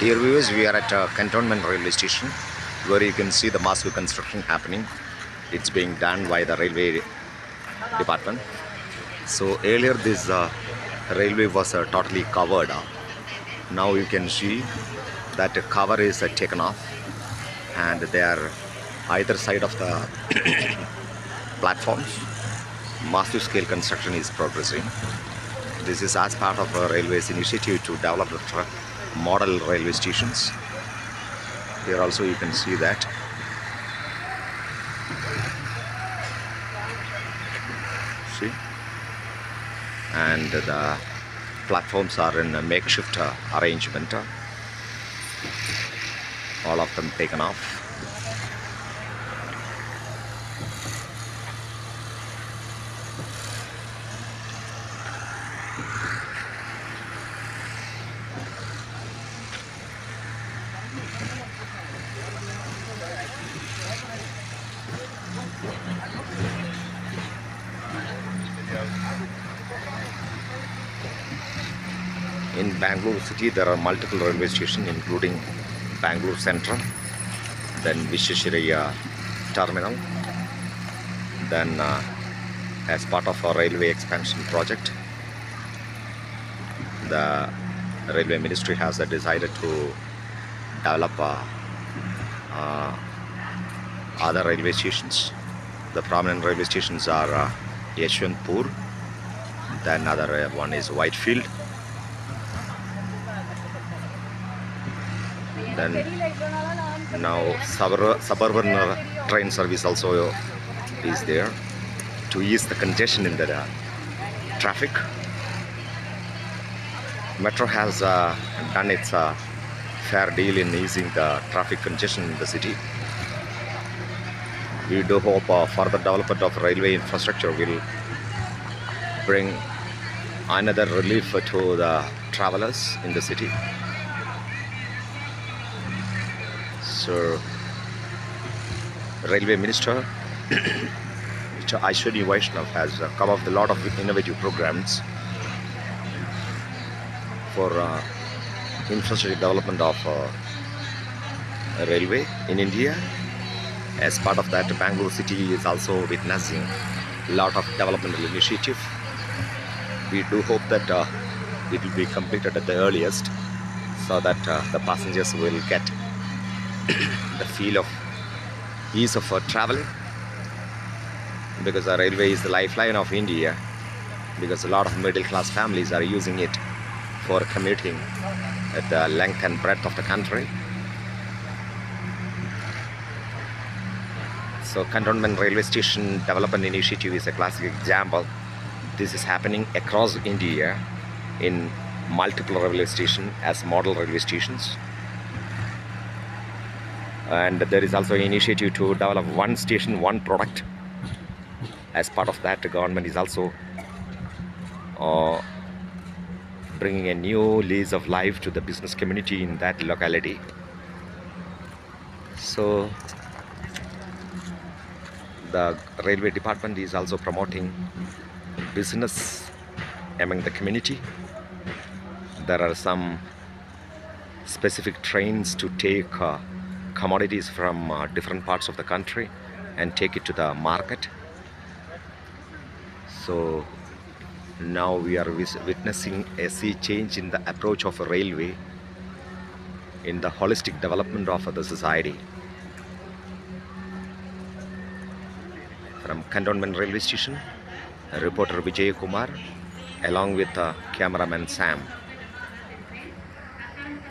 Dear viewers, we are at Cantonment railway station where you can see the massive construction happening. It's being done by the railway department. So earlier this railway was totally covered. Now you can see that the cover is taken off and they are either side of the platforms. Massive scale construction is progressing. This is as part of a railway's initiative to develop the model railway stations. Here also you can see that. See? And the platforms are in a makeshift arrangement. All of them taken off. In Bengaluru city, there are multiple railway stations, including Bengaluru Central, then Visheshwaraya Terminal. Then, as part of our railway expansion project, the railway ministry has decided to develop other railway stations. The prominent railway stations are Yeshwantpur, then another one is Whitefield. Then now suburban train service also is there to ease the congestion in the traffic. Metro has done its fair deal in easing the traffic congestion in the city. We do hope further development of railway infrastructure will bring another relief to the travelers in the city. So, Railway Minister Mr. Aishwani Vaishnav has come up with a lot of innovative programs for infrastructure development of railway in India. As part of that, Bangalore city is also witnessing a lot of developmental initiative. We do hope that it will be completed at the earliest, so that the passengers will get the feel of ease of traveling, because the railway is the lifeline of India, because a lot of middle class families are using it for commuting at the length and breadth of the country. So Cantonment railway station development initiative is a classic example. This is happening across India in multiple railway stations as model railway stations. And there is also an initiative to develop one station, one product. As part of that, the government is also bringing a new lease of life to the business community in that locality. So the railway department is also promoting business among the community. There are some specific trains to take commodities from different parts of the country and take it to the market. So now we are witnessing a sea change in the approach of a railway in the holistic development of the society. From Cantonment railway station, reporter Vijay Kumar along with cameraman Sam.